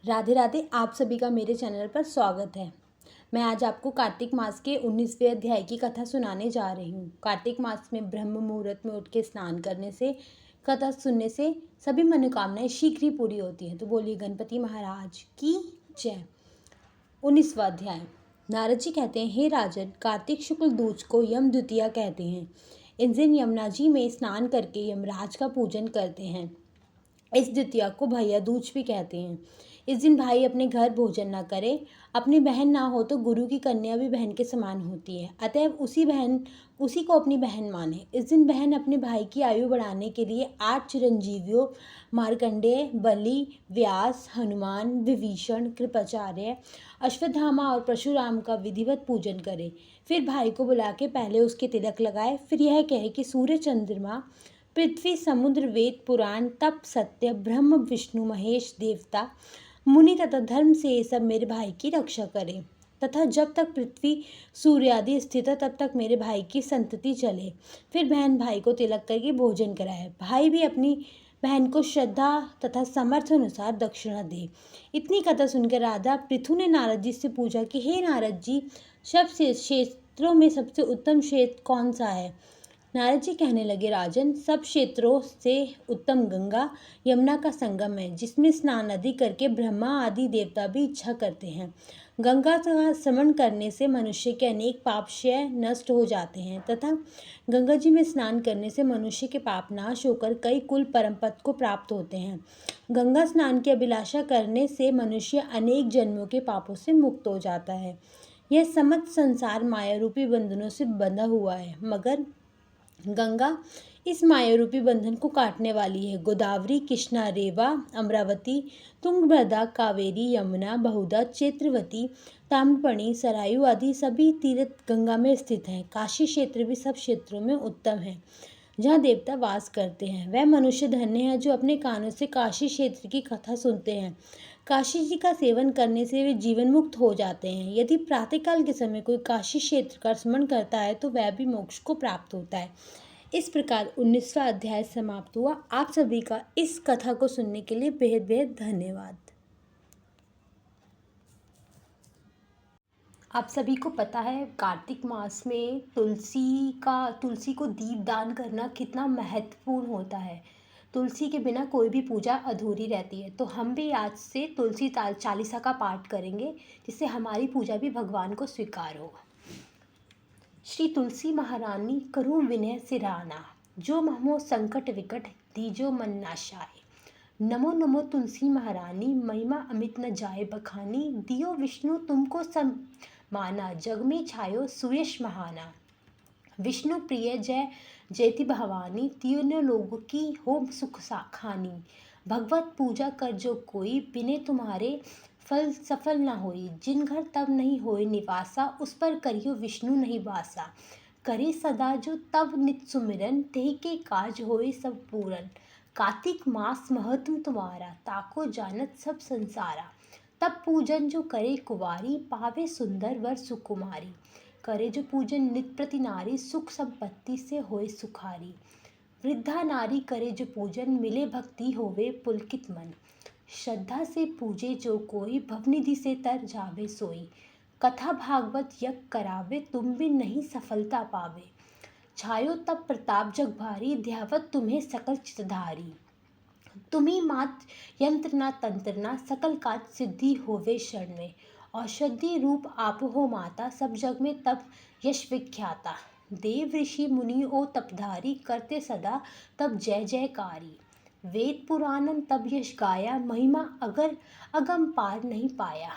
राधे राधे। आप सभी का मेरे चैनल पर स्वागत है। मैं आज आपको कार्तिक मास के 19वें अध्याय की कथा सुनाने जा रही हूँ। कार्तिक मास में ब्रह्म मुहूर्त में उठ के स्नान करने से, कथा सुनने से सभी मनोकामनाएं शीघ्र ही पूरी होती हैं। तो बोलिए गणपति महाराज की जय। 19वां अध्याय। नारद जी कहते हैं, हे राजन, कार्तिक शुक्ल दूज को यम द्वितीया कहते हैं। इस दिन यमुना जी में स्नान करके यमराज का पूजन करते हैं। इस द्वितीया को भैया दूज भी कहते हैं। इस दिन भाई अपने घर भोजन न करे। अपनी बहन ना हो तो गुरु की कन्या भी बहन के समान होती है, अतएव उसी को अपनी बहन माने। इस दिन बहन अपने भाई की आयु बढ़ाने के लिए 8 चिरंजीवियों मार्कंडेय, बलि, व्यास, हनुमान, विभीषण, कृपाचार्य, अश्वत्थामा और परशुराम का विधिवत पूजन करे। फिर भाई को बुला के पहले उसके तिलक लगाए। फिर यह कहे कि सूर्य, चंद्रमा, पृथ्वी, समुद्र, वेद, पुराण, तप, सत्य, ब्रह्म, विष्णु, महेश, देवता, मुनि तथा धर्म से ये सब मेरे भाई की रक्षा करें तथा जब तक पृथ्वी, सूर्य आदि स्थित है तब तक मेरे भाई की संतति चले। फिर बहन भाई को तिलक करके भोजन कराए। भाई भी अपनी बहन को श्रद्धा तथा समर्थ अनुसार दक्षिणा दे। इतनी कथा सुनकर राजा पृथु ने नारद जी से पूछा कि हे नारद जी, सब क्षेत्रों में सबसे उत्तम क्षेत्र कौन सा है? नारद जी कहने लगे, राजन, सब क्षेत्रों से उत्तम गंगा यमुना का संगम है, जिसमें स्नान आदि करके ब्रह्मा आदि देवता भी इच्छा करते हैं। गंगा का स्मरण करने से मनुष्य के अनेक पाप क्षय नष्ट हो जाते हैं तथा गंगा जी में स्नान करने से मनुष्य के पाप नाश होकर कई कुल परम पद को प्राप्त होते हैं। गंगा स्नान की अभिलाषा करने से मनुष्य अनेक जन्मों के पापों से मुक्त हो जाता है। यह समस्त संसार माया रूपी बंधनों से बंधा हुआ है, मगर गंगा इस माया रूपी बंधन को काटने वाली है। गोदावरी, कृष्णा, रेवा, अमरावती, तुंगभद्रा, कावेरी, यमुना, बहुधा, चैत्रवती, ताम्रपर्णी, सरायू आदि सभी तीर्थ गंगा में स्थित हैं। काशी क्षेत्र भी सब क्षेत्रों में उत्तम है, जहाँ देवता वास करते हैं। वह मनुष्य धन्य है जो अपने कानों से काशी क्षेत्र की कथा सुनते हैं। काशी जी का सेवन करने से वे जीवन मुक्त हो जाते हैं। यदि प्रातःकाल के समय कोई काशी क्षेत्र का स्मरण करता है तो वह भी मोक्ष को प्राप्त होता है। इस प्रकार 19वां अध्याय समाप्त हुआ। आप सभी का इस कथा को सुनने के लिए बेहद बेहद धन्यवाद। आप सभी को पता है कार्तिक मास में तुलसी को दीपदान करना कितना महत्वपूर्ण होता है। तुलसी के बिना कोई भी पूजा अधूरी रहती है। तो हम भी आज से तुलसी चालीसा का पाठ करेंगे, जिससे हमारी पूजा भी भगवान को स्वीकार हो। श्री तुलसी महारानी करूं विनय सिराना, जो महमो संकट विकट दीजो मन नाशाय। नमो नमो तुलसी महारानी, महिमा अमित न जाए बखानी। दियो विष्णु तुमको माना, जग में छायो सुयश महाना। विष्णु प्रिय जय जयति भवानी, तीनों लोग की हो सुख खानी। भगवत पूजा कर जो कोई, बिने तुम्हारे फल सफल न होई। जिन घर तब नहीं होए निवासा, उस पर करियो विष्णु नहीं वासा। करे सदा जो तब नित सुमिरन, तेहि के काज होए सब पूरन। कार्तिक मास महत्व तुम्हारा, ताको जानत सब संसारा। तब पूजन जो करे कुवारी, पावे सुंदर वर सुकुमारी। करे जो पूजन नित प्रति नारी, सुख संपत्ति से होए सुखारी। वृद्धा नारी करे जो पूजन, मिले भक्ति होवे पुलकित मन। श्रद्धा से पूजे जो कोई, भवनिधि से तर जावे सोई। कथा भागवत यज्ञ करावे, तुम भी नहीं सफलता पावे। छायो तब प्रताप जग भारी, ध्यावत तुम्हें सकल चितधारी। तुम्ही मात यंत्र न तंत्र न, सकल काज सिद्धि होवे शरण में। औषधि रूप आप हो माता, सब जग में तब यश विख्याता। देव ऋषि मुनि ओ तपधारी, करते सदा तब जय जयकारी। वेद पुराणन तब यश गाया, महिमा अगर अगम पार नहीं पाया।